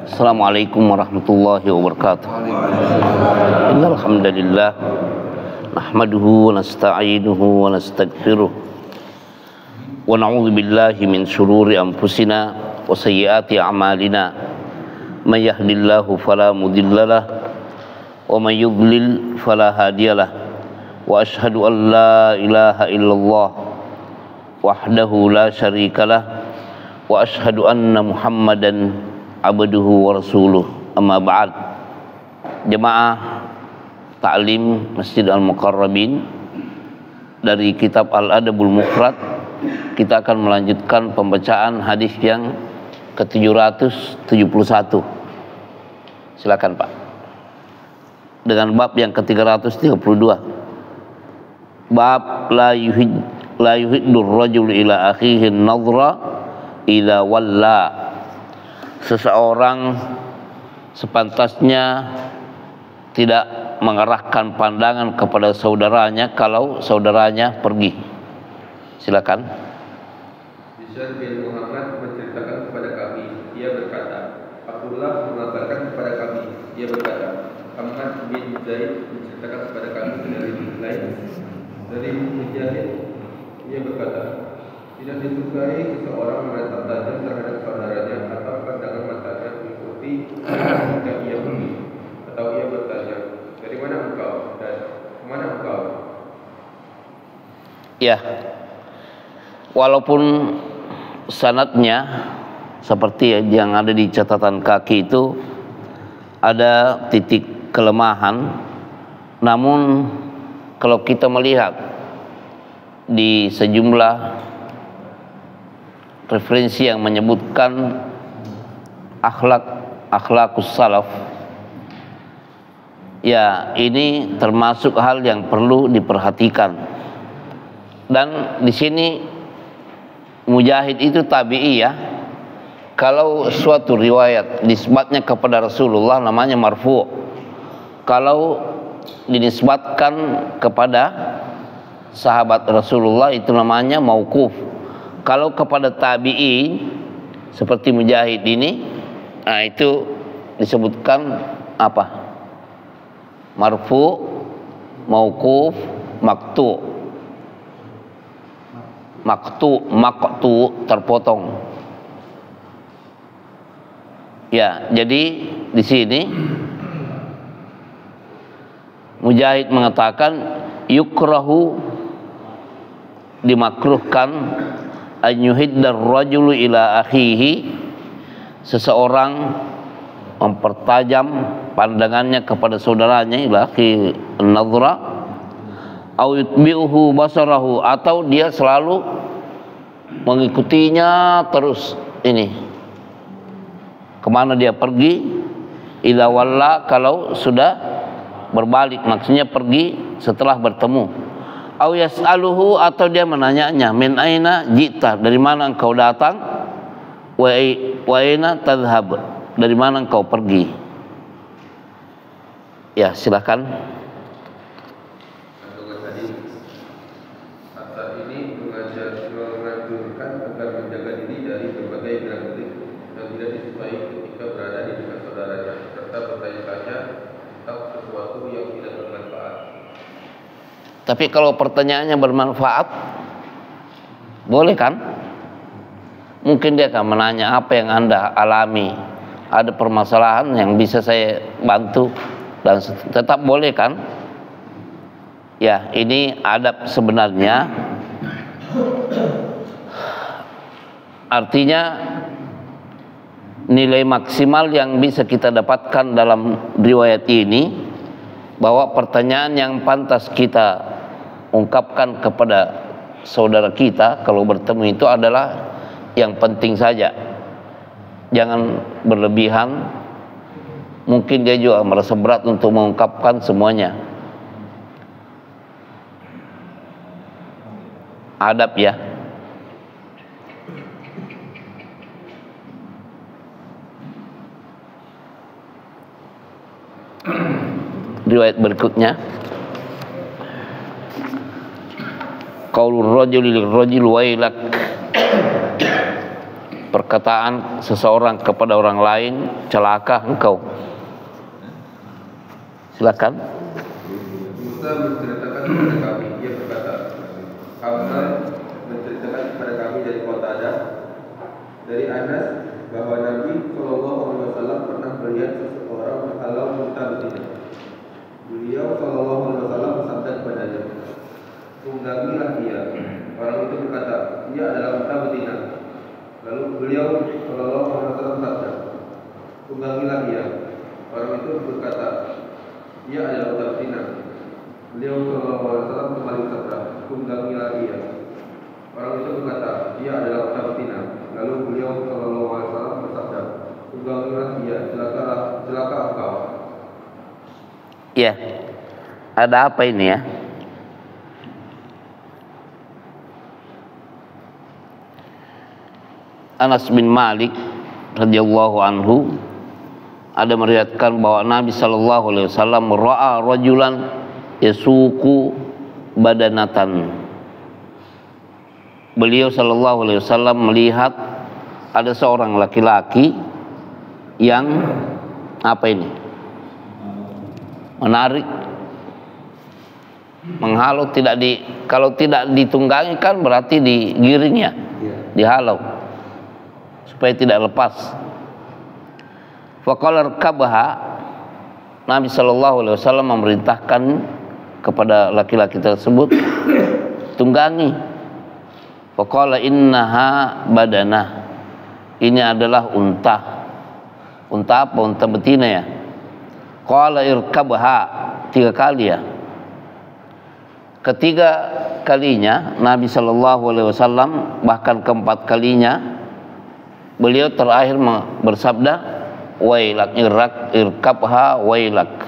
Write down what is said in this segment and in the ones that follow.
Assalamualaikum warahmatullahi wabarakatuh. Innal hamdalillah nahmaduhu wa nasta'inuhu wa nastaghfiruh wa na'udzu billahi min shururi anfusina wa sayyiati a'malina. May yahdihillahu fala mudhillalah wa may yudlil fala hadiyalah. Wa asyhadu an la ilaha illallah wahdahu la syarikalah wa asyhadu anna Muhammadan abduhu wa rasuluh. Amma ba'd. Jemaah Ta'lim Masjid Al-Muqarrabin, dari kitab Al-Adabul Mufrad kita akan melanjutkan pembacaan hadis yang ke-771. Silakan Pak. Dengan bab yang ke-332. Bab la yuhiddur rajul ila akhihi an-nadhra idza walla. Seseorang sepantasnya tidak mengarahkan pandangan kepada saudaranya kalau saudaranya pergi. Silakan. Bishr bin Muhammad menceritakan kepada kami, dia berkata, Abdullah mengabarkan kepada kami, dia berkata, Ahmad bin Zaid menceritakan kepada kami dari Mujahid, dia berkata, tidak disukai seseorang menatap tajam terhadap saudaranya atau pandangan matanya mengikuti jika ia pergi, atau ia bertanya, dari mana engkau dan kemana engkau? Ya, walaupun sanadnya seperti yang ada di catatan kaki itu ada titik kelemahan, namun kalau kita melihat di sejumlah referensi yang menyebutkan akhlakus salaf, ya ini termasuk hal yang perlu diperhatikan. Dan di sini Mujahid itu tabi'i ya. Kalau suatu riwayat nisbatnya kepada Rasulullah namanya marfu'. Kalau dinisbatkan kepada sahabat Rasulullah itu namanya mauquf. Kalau kepada tabi'i seperti Mujahid ini, nah itu disebutkan apa? Marfu', mauquf, maqtu'. Maqtu' terpotong. Ya, jadi di sini Mujahid mengatakan yukrahu, dimakruhkan, an yuhiddar rajulu ila akhihi, seseorang mempertajam pandangannya kepada saudaranya, ila akhi an-nadhra, au yutbi'uhu basarahu, atau dia selalu mengikutinya terus, ini kemana dia pergi, ila walla, kalau sudah berbalik, maksudnya pergi setelah bertemu. Au yas'aluhu, atau dia menanyanya, min aina jita, dari mana engkau datang, wa aina tadhhab, dari mana engkau pergi. Ya, silakan. Saat ini menganjurkan agar menjaga diri dari berbagai gerak-gerik yang tidak disukai ketika berada di dekat saudaranya, serta bertanya-tanya tentang sesuatu yang tidak bermanfaat. Tapi kalau pertanyaannya bermanfaat, boleh kan? Mungkin dia akan menanya apa yang Anda alami, ada permasalahan yang bisa saya bantu, dan tetap boleh kan? Ya, ini adab sebenarnya. Artinya nilai maksimal yang bisa kita dapatkan dalam riwayat ini, bahwa pertanyaan yang pantas kita ungkapkan kepada saudara kita kalau bertemu itu adalah yang penting saja. Jangan berlebihan. Mungkin dia juga merasa berat untuk mengungkapkan semuanya. Adab ya. Riwayat berikutnya, qaulur rajuli lirrajul wailak, perkataan seseorang kepada orang lain, celaka engkau. Silakan. Musa menceritakan kepada kami, ia berkata, Hamzah menceritakan kepada kami dari Qatadah, dari Anas, bahwa Nabi SAW pernah melihat seseorang menghalau unta betina. Beliau SAW bersabda kepadanya, tunggangilah dia. Orang itu berkata, ia adalah unta betina. Lalu beliau SAW bersabda, tunggangilah dia. Orang itu berkata, ia adalah unta betina. Beliau SAW kembali bersabda, tunggangilah dia. Orang itu berkata, ia adalah unta betina. Lalu beliau SAW bersabda, tunggangilah dia, celaka engkau. Ya, ada apa ini ya? Anas bin Malik radhiyallahu anhu ada meriwayatkan bahwa Nabi sallallahu alaihi wasallam ra'a rajulan yasuqu badanatan. Beliau sallallahu alaihi wasallam melihat ada seorang laki-laki yang apa ini? Menarik, menghalau, kalau tidak ditunggangi kan berarti digiring ya, dihalau supaya tidak lepas. Faqala rkabha, Nabi sallallahu alaihi wasallam memerintahkan kepada laki-laki tersebut, tunggangi. Faqala innaha badanah, ini adalah unta. Unta apa? Unta betina ya. Qala irkabha, 3 kali ya. Ketiga kalinya Nabi sallallahu alaihi wasallam, bahkan keempat kalinya beliau terakhir bersabda, wailak, irkabha wailak,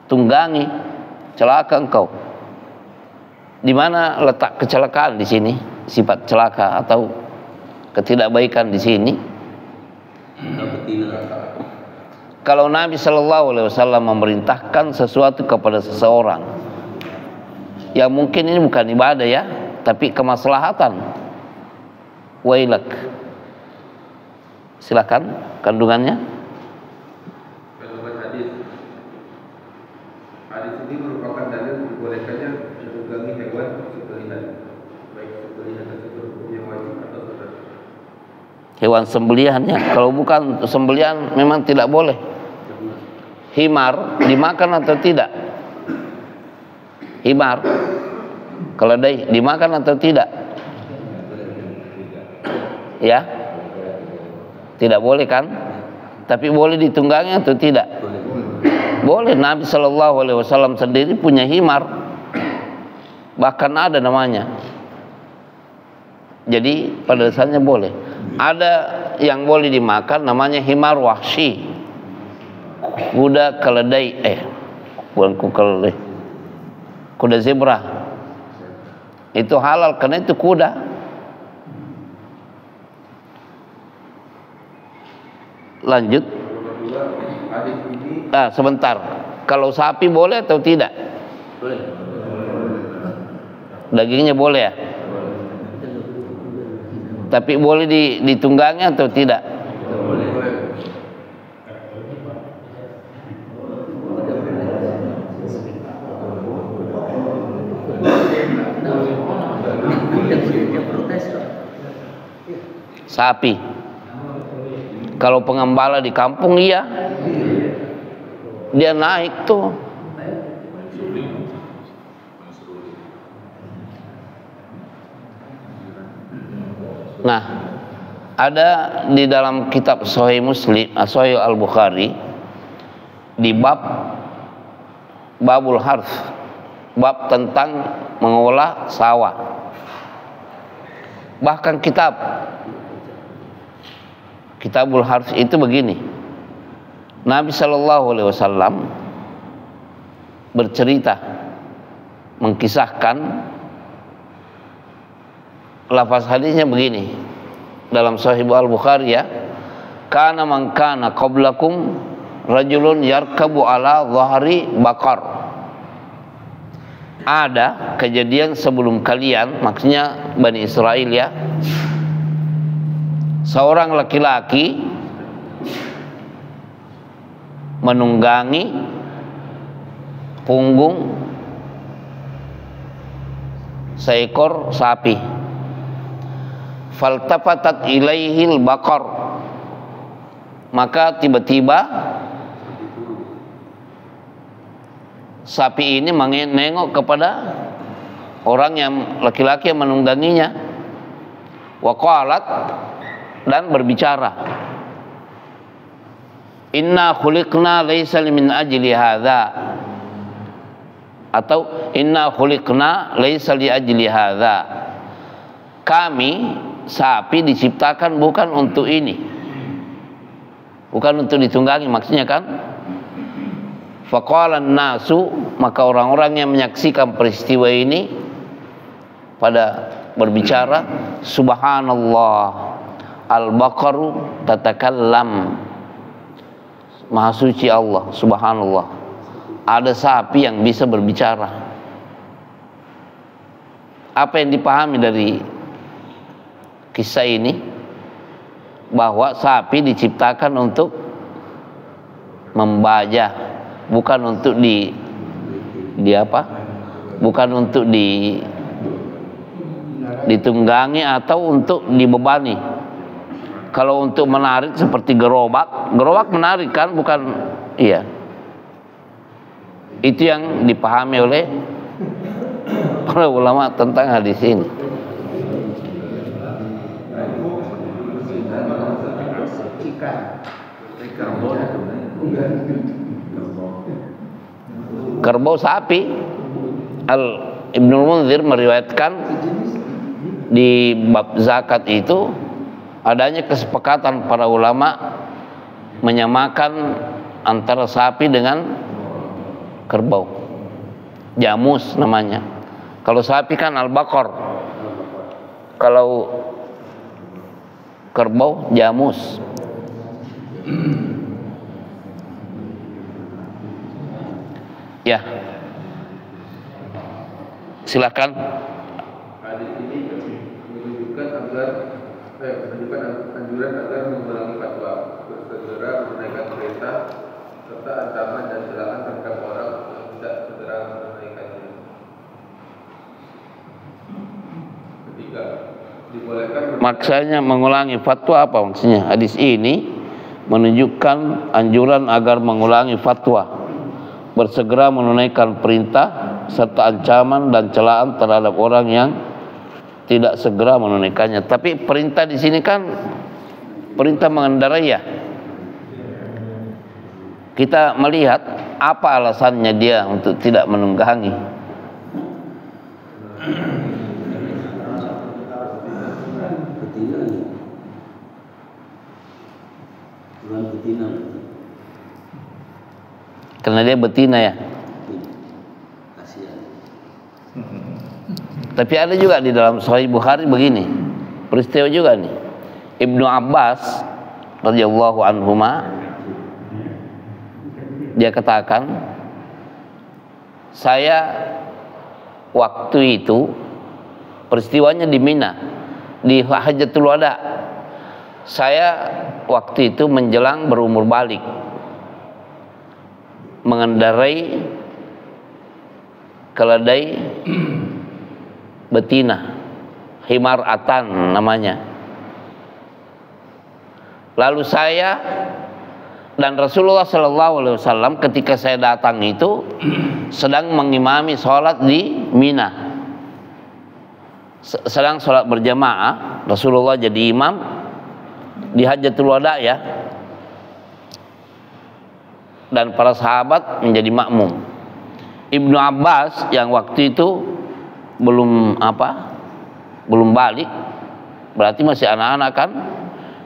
tunggangi, celaka engkau. Di mana letak kecelakaan di sini? Sifat celaka atau ketidakbaikan di sini? Kalau Nabi Shallallahu Alaihi Wasallam memerintahkan sesuatu kepada seseorang, ya mungkin ini bukan ibadah ya, tapi kemaslahatan. Wailak. Silakan kandungannya. Kandungan hadis. Hadis ini merupakan dalil dibolehkannya menunggangi hewan sembelihan, baik sembelihan tersebut yang wajib atau sunnah. Hewan sembelihannya, kalau bukan sembelihan memang tidak boleh. Himar dimakan atau tidak? Himar, keledai dimakan atau tidak? Ya, tidak boleh kan? Tapi boleh ditunggangi atau tidak? Boleh. Nabi Shallallahu Alaihi Wasallam sendiri punya himar, bahkan ada namanya. Jadi pada dasarnya boleh. Ada yang boleh dimakan namanya himar wahsy, kuda keledai, bukan keledai, kuda zebra. Itu halal karena itu kuda. Lanjut. Sebentar. Kalau sapi boleh atau tidak? Boleh. Dagingnya boleh ya? Tapi boleh ditunggangi atau tidak? Boleh. Sapi. Kalau pengembala di kampung iya, dia naik tuh. Nah, ada di dalam kitab Sahih Muslim, Sahih Al-Bukhari, di babul harf, bab tentang mengolah sawah. Bahkan Kitabul Harf itu begini. Nabi Shallallahu Alaihi Wasallam bercerita, mengkisahkan, lafaz hadisnya begini dalam Sahih Al-Bukhari ya, kana man kana qablakum rajulun yarkabu ala dhahri baqar. Ada kejadian sebelum kalian, maksudnya Bani Israel ya, seorang laki-laki menunggangi punggung seekor sapi. Faltafatat ilaihil baqar, maka tiba-tiba sapi ini menengok kepada orang yang laki-laki yang menungganginya. Wa qalat, dan berbicara, inna khuliqna laisa min ajli hadza, atau inna khuliqna laisa li ajli hadza, kami sapi diciptakan bukan untuk ini, bukan untuk ditunggangi, maksudnya kan. Faqala nasu, maka orang-orang yang menyaksikan peristiwa ini pada berbicara, subhanallah, al-baqaru tatakallam, maha suci Allah, subhanallah, ada sapi yang bisa berbicara. Apa yang dipahami dari kisah ini? Bahwa sapi diciptakan untuk membajak, bukan untuk bukan untuk ditunggangi atau untuk dibebani. Kalau untuk menarik seperti gerobak menarik kan, bukan? Iya. Itu yang dipahami oleh para ulama tentang hadis ini. Kerbau sapi. Ibnul Munzir meriwayatkan di bab zakat itu adanya kesepakatan para ulama menyamakan antara sapi dengan kerbau. Jamus namanya. Kalau sapi kan al-baqar, kalau kerbau jamus. Ya, silakan. Hadis ini menunjukkan anjuran agar mengulangi fatwa, bersegera menunaikan perintah, serta ancaman dan celaan terhadap orang yang tidak segera menunaikannya. Ketiga, dibolehkan. Maksudnya mengulangi fatwa apa maksudnya? Hadis ini menunjukkan anjuran agar mengulangi fatwa, bersegera menunaikan perintah serta ancaman dan celaan terhadap orang yang tidak segera menunaikannya. Tapi perintah di sini kan perintah mengendarai ya. Kita melihat apa alasannya dia untuk tidak menunggangi. Karena dia betina ya. Tapi ada juga di dalam Sahih Bukhari begini, peristiwa juga nih. Ibnu Abbas radhiyallahu anhuma, dia katakan, saya waktu itu peristiwanya di Mina, di Hajjatul Wada. Saya waktu itu menjelang berumur balik, mengendarai keledai betina, himar atan namanya. Lalu saya dan Rasulullah SAW ketika saya datang itu sedang mengimami sholat di Mina, sedang sholat berjamaah. Rasulullah jadi imam di Hajjatul Wada ya, dan para sahabat menjadi makmum. Ibnu Abbas yang waktu itu belum balik, berarti masih anak-anak kan,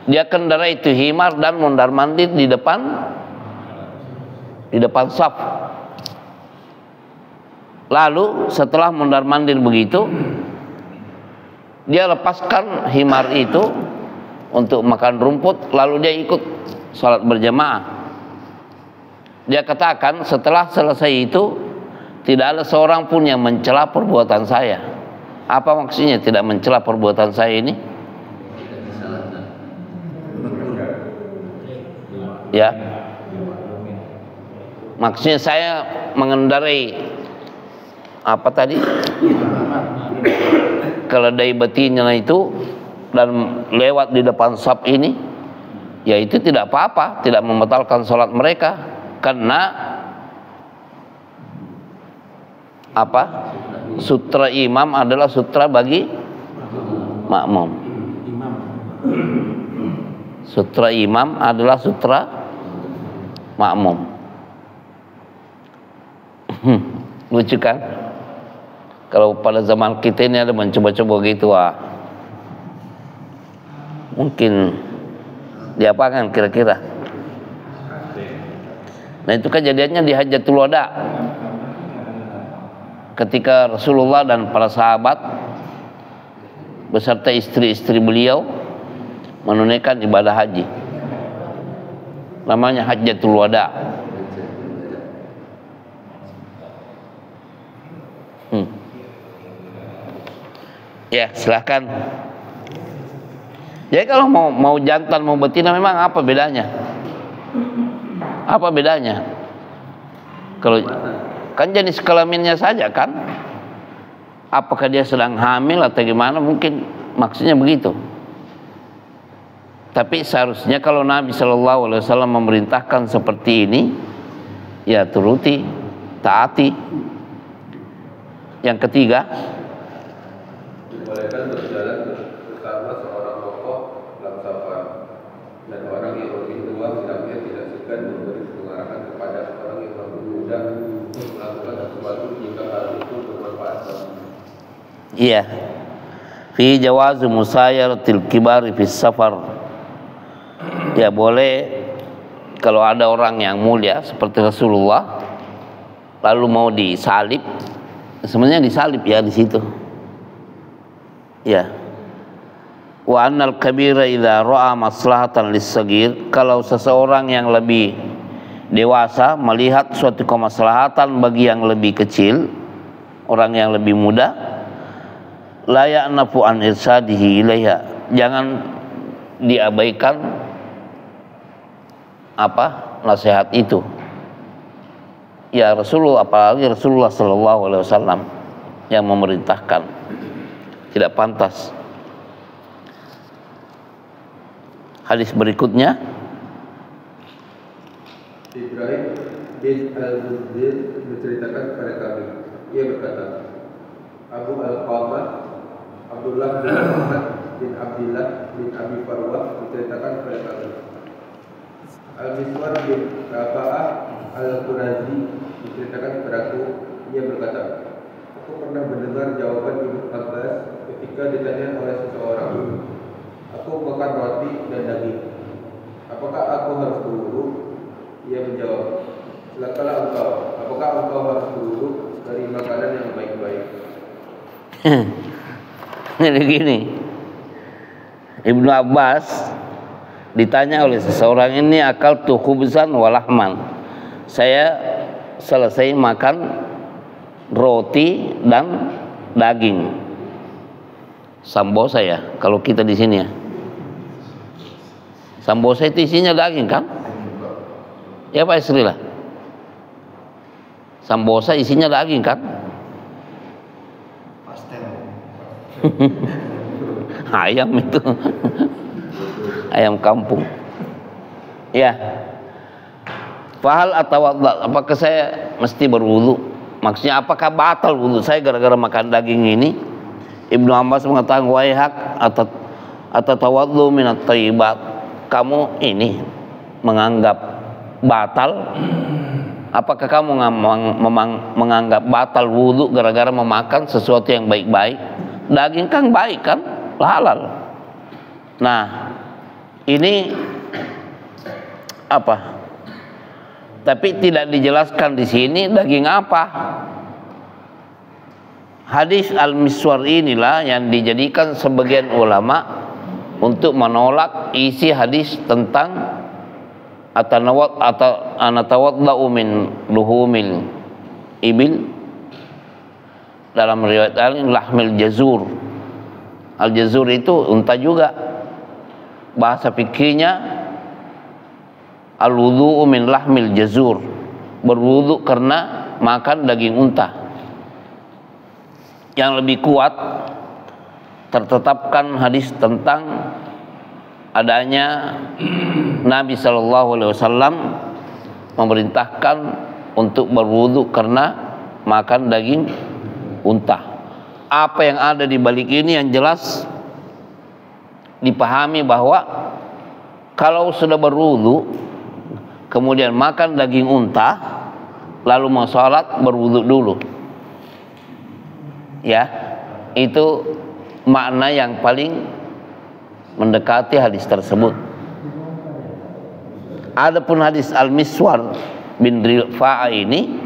dia kendarai itu himar dan mondar-mandir di depan saf. Lalu setelah mondar-mandir begitu, dia lepaskan himar itu untuk makan rumput, lalu dia ikut sholat berjamaah. Dia katakan setelah selesai itu tidak ada seorang pun yang mencela perbuatan saya. Apa maksudnya tidak mencela perbuatan saya ini? Ya, maksudnya saya mengendarai apa tadi, keledai betina itu dan lewat di depan saf ini, ya itu tidak apa-apa, tidak membatalkan sholat mereka, karena apa, sutra imam adalah sutra bagi makmum. Sutra imam adalah sutra makmum. Lucu kan? Kalau pada zaman kita ini ada mencoba-coba gitu, mungkin diapakan kira-kira? Nah itu kejadiannya di Hajjatul Wada, ketika Rasulullah dan para sahabat beserta istri-istri beliau menunaikan ibadah haji, namanya Hajjatul Wada. Ya silahkan. Jadi kalau mau jantan mau betina memang apa bedanya? Apa bedanya? Kalau kan jenis kelaminnya saja kan? Apakah dia sedang hamil atau gimana? Mungkin maksudnya begitu. Tapi seharusnya kalau Nabi Shallallahu Alaihi Wasallam memerintahkan seperti ini, ya turuti, taati. Yang ketiga, dibolehkan berjalan bersama seorang tokoh dalam safar, dan orang yang lebih tua hendaknya tidak segan memberi pengarahan kepada orang yang lebih muda untuk melakukan sesuatu jika hal itu bermanfaat bagi. iya, fi jawazu musayaratil kibari fi safar. Ya boleh kalau ada orang yang mulia seperti Rasulullah lalu mau disalib, sebenarnya disalib ya di situ. Ya. Wa annal kabira idza ra'a maslahatan lis-saghir, kalau seseorang yang lebih dewasa melihat suatu kemaslahatan bagi yang lebih kecil, orang yang lebih muda, la ya'nafu an irsadihi ilaiha, jangan diabaikan apa nasihat itu. Ya Rasulullah, apalagi Rasulullah Sallallahu Alaihi Wasallam yang memerintahkan, tidak pantas. Hadis berikutnya, Ibrahim bin Al-Mudzir menceritakan kepada kami, ia berkata, Abu Al-Qamah Abdullah bin Muhammad bin Abdullah bin Abi Farwah menceritakan kepada kami, Al-Miswar bin Rafa'ah Al-Qurazi menceritakan kepadaku, ia berkata, aku pernah mendengar jawaban Ibnu Abbas ketika ditanya oleh seseorang, aku makan roti dan daging, apakah aku harus berwudu? Ia menjawab, silakanlah engkau, apakah engkau harus berwudu dari makanan yang baik-baik? Jadi gini, Ibnu Abbas ditanya oleh seseorang ini, akal tu khubzan walahman, saya selesai makan roti dan daging. Sambosa ya, kalau kita di sini ya. Sambosa itu isinya daging kan? Ya Pak Isri lah. Sambosa isinya daging kan? Pastel. Ayam itu. Ayam kampung. Ya. Fahal atau apakah saya mesti berwudu? Maksudnya apakah batal wudu saya gara-gara makan daging ini? Ibnu Abbas mengatakan, wahai hak atau tawaddu minat thayyibat, kamu ini menganggap batal? Apakah kamu menganggap batal wudu gara-gara memakan sesuatu yang baik-baik? Daging kan baik kan, halal. Nah, ini apa? Tapi tidak dijelaskan di sini daging apa. Hadis Al-Miswar inilah yang dijadikan sebagian ulama untuk menolak isi hadis tentang anatawadda'u min luhumil ibil, dalam riwayat lahmil jazur. Al-jazur itu unta juga. Bahasa fikihnya al-wudhu'u min lahmil jazur, berwudu karena makan daging unta. Yang lebih kuat tertetapkan hadis tentang adanya Nabi SAW memerintahkan untuk berwudu karena makan daging unta. Apa yang ada di balik ini yang jelas dipahami bahwa kalau sudah berwudu kemudian makan daging unta lalu mau sholat, berwudu dulu. Ya, itu makna yang paling mendekati hadis tersebut. Adapun hadis Al-Miswar bin Rifa'ah ini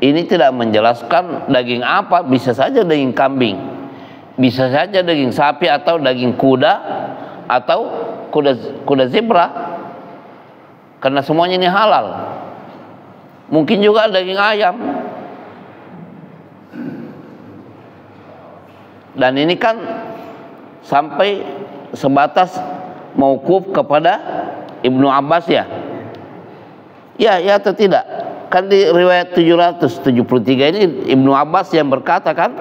tidak menjelaskan daging apa, bisa saja daging kambing, bisa saja daging sapi atau daging kuda atau kuda zebra, karena semuanya ini halal. Mungkin juga daging ayam. Dan ini kan sampai sebatas mauquf kepada Ibnu Abbas ya. Ya atau tidak? Kan di riwayat 773 ini Ibnu Abbas yang berkata kan.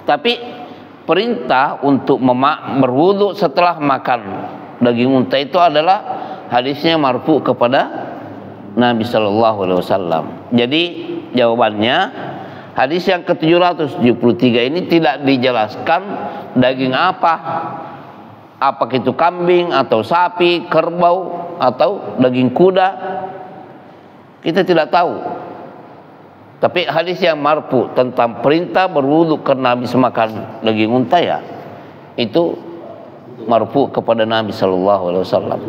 Tapi perintah untuk berwudu setelah makan daging unta itu adalah hadisnya marfu kepada Nabi Shallallahu Alaihi Wasallam. Jadi jawabannya hadis yang ke-773 ini tidak dijelaskan daging apa itu kambing atau sapi, kerbau atau daging kuda, kita tidak tahu. Tapi hadis yang marfu tentang perintah berwudu karena habis makan daging unta ya itu marfu kepada Nabi Sallallahu Alaihi Wasallam.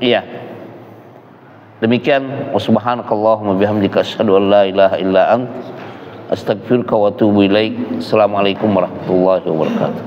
Iya. Demikian. Subhanakallahumma bihamdika asyhadu an la ilaha illa ant astaghfiruka wa atubu ilaik. Assalamualaikum warahmatullahi wabarakatuh.